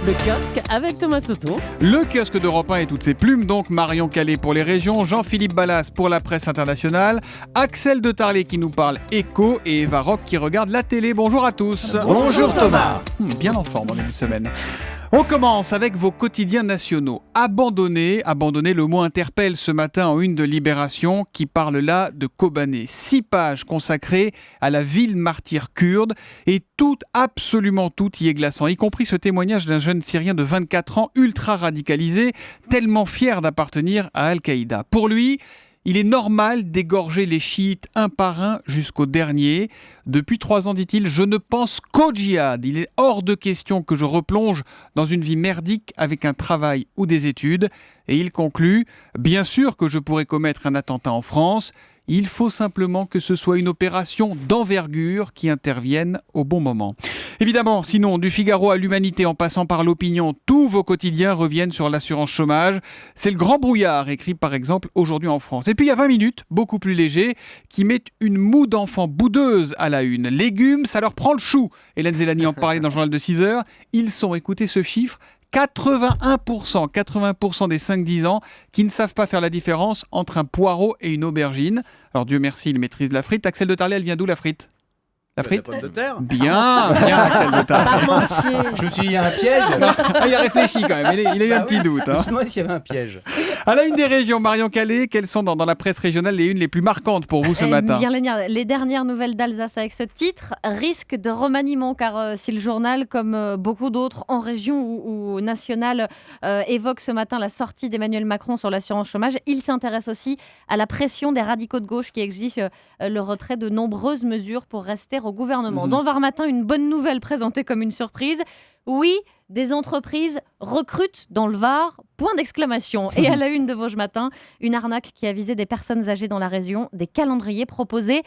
Le kiosque avec Thomas Soto. Le kiosque d'Europe 1 et toutes ses plumes, donc Marion Calais pour les régions, Jean-Philippe Ballas pour la presse internationale, Axel de Tarlet qui nous parle éco et Eva Rock qui regarde la télé. Bonjour à tous. Bonjour Thomas. Bien en forme en début de semaine. On commence avec vos quotidiens nationaux. Abandonner, le mot interpelle ce matin en une de Libération qui parle là de Kobané. 6 pages consacrées à la ville martyre kurde et tout, absolument tout y est glaçant, y compris ce témoignage d'un jeune Syrien de 24 ans ultra radicalisé, tellement fier d'appartenir à Al-Qaïda. Pour lui, il est normal d'égorger les chiites un par un jusqu'au dernier. Depuis 3 ans, dit-il, je ne pense qu'au djihad. Il est hors de question que je replonge dans une vie merdique avec un travail ou des études. Et il conclut, bien sûr que je pourrais commettre un attentat en France. Il faut simplement que ce soit une opération d'envergure qui intervienne au bon moment. Évidemment, sinon, du Figaro à l'Humanité en passant par l'Opinion, tous vos quotidiens reviennent sur l'assurance chômage. C'est le grand brouillard, écrit par exemple aujourd'hui en France. Et puis il y a 20 minutes, beaucoup plus léger, qui mettent une moue d'enfants boudeuse à la une. Légumes, ça leur prend le chou. Hélène Zélani en parlait dans le journal de 6 heures. Ils sont, écoutez ce chiffre, 80% des 5-10 ans qui ne savent pas faire la différence entre un poireau et une aubergine. Alors Dieu merci, ils maîtrisent la frite. Axel de Tarlet, elle vient d'où la frite ? La frite ? La pomme de terre. Bien Axel de Tarlet. Je me suis dit, il y a un piège. Il a réfléchi quand même, il a eu un petit doute. Je me demande s'il y avait un piège. À la une des régions, Marion Calais, quelles sont dans la presse régionale les unes les plus marquantes pour vous ce matin ? Bien les dernières nouvelles d'Alsace avec ce titre, risque de remaniement, car si le journal, comme beaucoup d'autres en région ou national, évoque ce matin la sortie d'Emmanuel Macron sur l'assurance chômage, il s'intéresse aussi à la pression des radicaux de gauche qui exigent le retrait de nombreuses mesures pour rester au gouvernement. Dans Var Matin, une bonne nouvelle présentée comme une surprise. Oui, des entreprises recrutent dans le Var, point d'exclamation. Et à la une de Vosges Matin, une arnaque qui a visé des personnes âgées dans la région, des calendriers proposés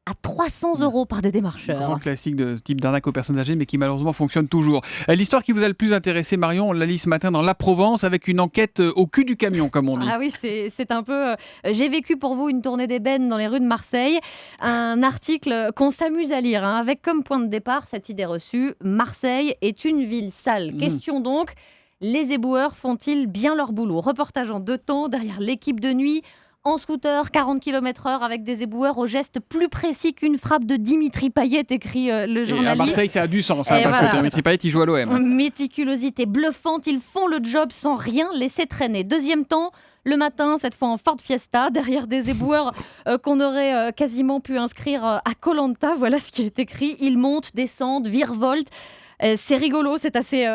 à 300 € par des démarcheurs. Grand classique de type d'arnaque aux personnes âgées, mais qui malheureusement fonctionne toujours. L'histoire qui vous a le plus intéressé, Marion, on la lit ce matin dans La Provence, avec une enquête au cul du camion, comme on dit. Ah oui, c'est un peu... J'ai vécu pour vous une tournée d'ébène dans les rues de Marseille. Un article qu'on s'amuse à lire, avec comme point de départ cette idée reçue, Marseille est une ville sale. Question donc, les éboueurs font-ils bien leur boulot ? Reportage en 2 temps, derrière l'équipe de nuit, en scooter, 40 km/h avec des éboueurs au geste plus précis qu'une frappe de Dimitri Payet, écrit le journaliste. Et à Marseille, ça a du sens, parce que Dimitri Payet, il joue à l'OM. Méticulosité bluffante, ils font le job sans rien laisser traîner. Deuxième temps, le matin, cette fois en Ford Fiesta, derrière des éboueurs qu'on aurait quasiment pu inscrire à Koh-Lanta. Voilà ce qui est écrit. Ils montent, descendent, virevoltent. C'est rigolo, c'est assez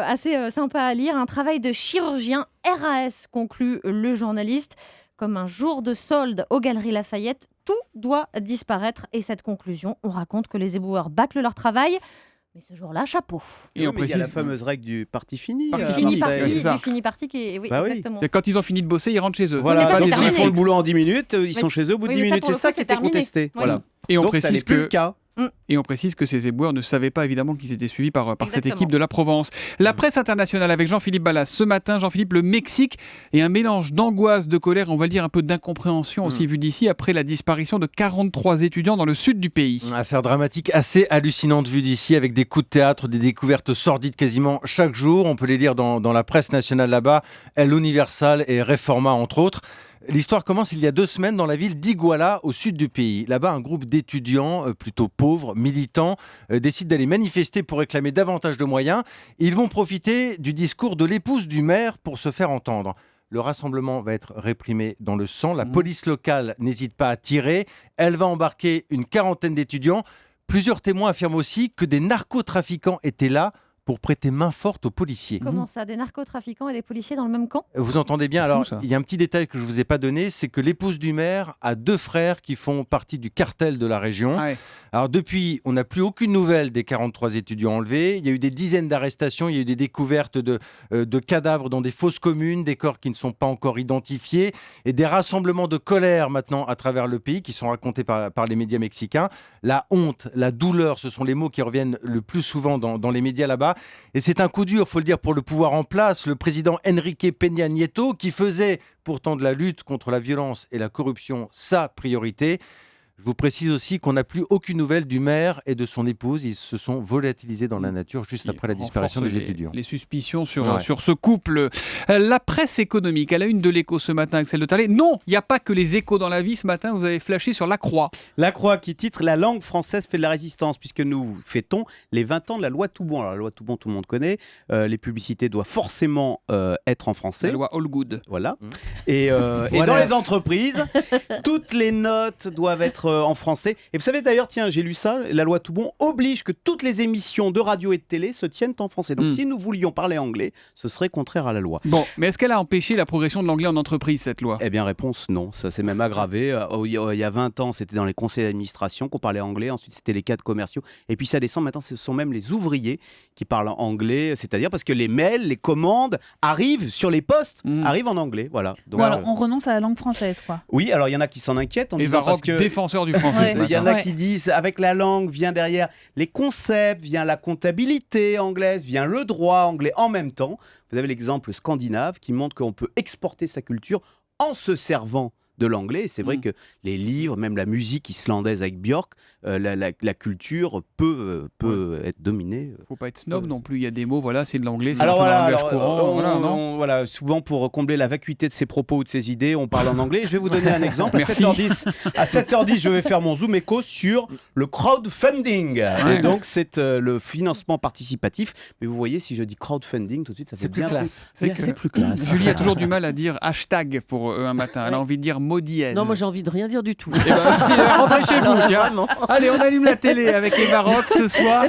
sympa à lire. Un travail de chirurgien RAS, conclut le journaliste. Comme un jour de solde aux Galeries Lafayette, tout doit disparaître. Et cette conclusion, on raconte que les éboueurs bâclent leur travail. Mais ce jour-là, chapeau. Et on précise, il y a la fameuse règle du parti fini. Du fini parti qui est... Oui, bah exactement. C'est quand ils ont fini de bosser, ils rentrent chez eux. Voilà, mais ils font le boulot en 10 minutes, ils sont chez eux au bout de 10 minutes. C'est ça qui était contesté. Oui. Voilà. Et on donc précise ça n'est plus le cas. Et on précise que ces éboueurs ne savaient pas évidemment qu'ils étaient suivis par cette Exactement. équipe de la Provence. La presse internationale avec Jean-Philippe Ballas. Ce matin, Jean-Philippe, le Mexique et un mélange d'angoisse, de colère, on va le dire un peu d'incompréhension aussi vu d'ici après la disparition de 43 étudiants dans le sud du pays. Affaire dramatique assez hallucinante vue d'ici avec des coups de théâtre, des découvertes sordides quasiment chaque jour. On peut les lire dans la presse nationale là-bas, El Universal et Reforma entre autres. L'histoire commence il y a 2 semaines dans la ville d'Iguala, au sud du pays. Là-bas, un groupe d'étudiants plutôt pauvres, militants, décide d'aller manifester pour réclamer davantage de moyens. Ils vont profiter du discours de l'épouse du maire pour se faire entendre. Le rassemblement va être réprimé dans le sang. La police locale n'hésite pas à tirer. Elle va embarquer une 40aine d'étudiants. Plusieurs témoins affirment aussi que des narcotrafiquants étaient là pour prêter main forte aux policiers. Comment ça, des narcotrafiquants et des policiers dans le même camp ? Vous entendez bien, alors ça. il y a un petit détail que je ne vous ai pas donné, c'est que l'épouse du maire a 2 frères qui font partie du cartel de la région. Ah ouais. Alors depuis, on n'a plus aucune nouvelle des 43 étudiants enlevés. Il y a eu des dizaines d'arrestations, il y a eu des découvertes de cadavres dans des fosses communes, des corps qui ne sont pas encore identifiés et des rassemblements de colère maintenant à travers le pays qui sont racontés par les médias mexicains. La honte, la douleur, ce sont les mots qui reviennent le plus souvent dans les médias là-bas. Et c'est un coup dur, il faut le dire, pour le pouvoir en place, le président Enrique Peña Nieto, qui faisait pourtant de la lutte contre la violence et la corruption sa priorité. Je vous précise aussi qu'on n'a plus aucune nouvelle du maire et de son épouse. Ils se sont volatilisés dans la nature juste après la disparition des étudiants. Les suspicions sur ce couple. La presse économique, à la une de l'Écho ce matin, Axel de Talé. Non, il n'y a pas que les échos dans la vie. Ce matin, vous avez flashé sur La Croix. La Croix qui titre « La langue française fait de la résistance » puisque nous fêtons les 20 ans de la loi Toubon. Alors la loi Toubon, tout le monde connaît. Les publicités doivent forcément être en français. La loi All Good. Voilà. Et dans les entreprises, toutes les notes doivent être en français. Et vous savez d'ailleurs, tiens, j'ai lu ça, la loi Toubon oblige que toutes les émissions de radio et de télé se tiennent en français. Donc si nous voulions parler anglais, ce serait contraire à la loi. Bon, mais est-ce qu'elle a empêché la progression de l'anglais en entreprise, cette loi ? Eh bien, réponse non. Ça s'est même aggravé. Il y a 20 ans, c'était dans les conseils d'administration qu'on parlait anglais. Ensuite, c'était les cadres commerciaux. Et puis, ça descend. Maintenant, ce sont même les ouvriers qui parlent anglais. C'est-à-dire parce que les mails, les commandes arrivent sur les postes, arrivent en anglais. Voilà. Donc, alors, on renonce à la langue française, quoi. Oui, alors il y en a qui s'en inquiètent en disant parce que défenseur du français. Il y en a qui disent avec la langue vient derrière les concepts, vient la comptabilité anglaise, vient le droit anglais en même temps. Vous avez l'exemple scandinave qui montre qu'on peut exporter sa culture en se servant de l'anglais. Et c'est vrai que les livres, même la musique islandaise avec Björk, la culture peut être dominée. Faut pas être snob non plus. Il y a des mots, voilà, c'est de l'anglais, c'est alors un peu voilà, un langage courant. Voilà, souvent pour combler la vacuité de ses propos ou de ses idées, on parle en anglais. Je vais vous donner un exemple. Merci. À 7h10, je vais faire mon Zoom écho sur le crowdfunding. Et donc, c'est le financement participatif. Mais vous voyez, si je dis crowdfunding, tout de suite, ça fait bien plus classe. C'est plus classe. Julie a toujours du mal à dire hashtag pour un matin. Elle a envie de dire mot dièse. Non, moi j'ai envie de rien dire du tout. Eh ben, rentrez chez vous, tiens. Allez, on allume la télé avec Eva Rock ce soir.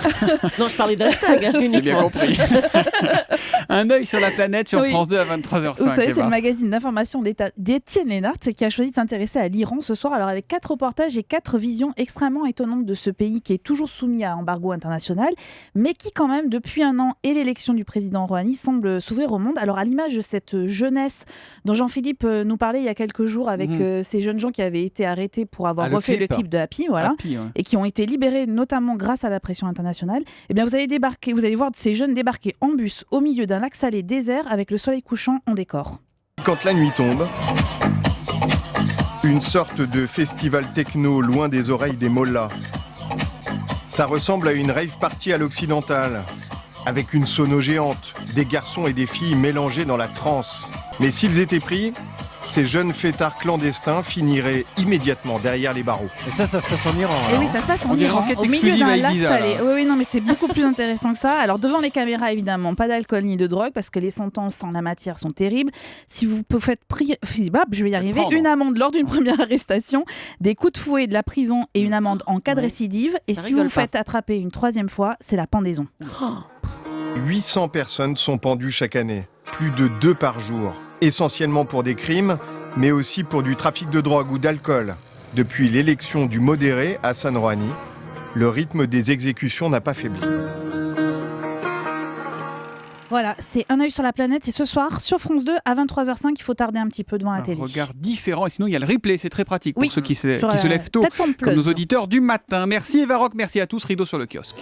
Non, je parlais d'hashtag uniquement. J'ai bien compris. Un œil sur la planète sur France 2 à 23h05. Vous savez, c'est le magazine d'information d'Étienne Lénart qui a choisi de s'intéresser à l'Iran ce soir. Alors avec 4 reportages et 4 visions extrêmement étonnantes de ce pays qui est toujours soumis à embargo international, mais qui quand même, depuis un an et l'élection du président Rouhani, semble s'ouvrir au monde. Alors à l'image de cette jeunesse dont Jean-Philippe nous parlait il y a quelques jours avec ces jeunes gens qui avaient été arrêtés pour avoir refait le clip de Happy, voilà, et qui ont été libérés notamment grâce à la pression internationale. Eh bien, vous allez voir ces jeunes débarquer en bus au milieu d'un lac salé désert avec le soleil couchant en décor. Quand la nuit tombe, une sorte de festival techno loin des oreilles des mollahs. Ça ressemble à une rave party à l'occidentale, avec une sono géante, des garçons et des filles mélangés dans la transe. Mais s'ils étaient pris, ces jeunes fêtards clandestins finiraient immédiatement derrière les barreaux. Et ça se passe en Iran. Et oui, ça se passe en Iran, au milieu d'un lac salé. Oui, non, mais c'est beaucoup plus intéressant que ça. Alors, devant les caméras, évidemment, pas d'alcool ni de drogue, parce que les sentences en la matière sont terribles. Si vous faites je vais y arriver, une amende lors d'une première arrestation, des coups de fouet, de la prison et une amende en cas de récidive. Et si vous vous faites attraper une 3e fois, c'est la pendaison. 800 personnes sont pendues chaque année, plus de 2 par jour. Essentiellement pour des crimes, mais aussi pour du trafic de drogue ou d'alcool. Depuis l'élection du modéré Hassan Rouhani, le rythme des exécutions n'a pas faibli. Voilà, c'est Un œil sur la planète. C'est ce soir sur France 2 à 23h05. Il faut tarder un petit peu devant la télé. Un regard différent. Et sinon, il y a le replay. C'est très pratique pour ceux qui se lèvent tôt, comme nos auditeurs du matin. Merci Eva Rock, merci à tous. Rideau sur le kiosque.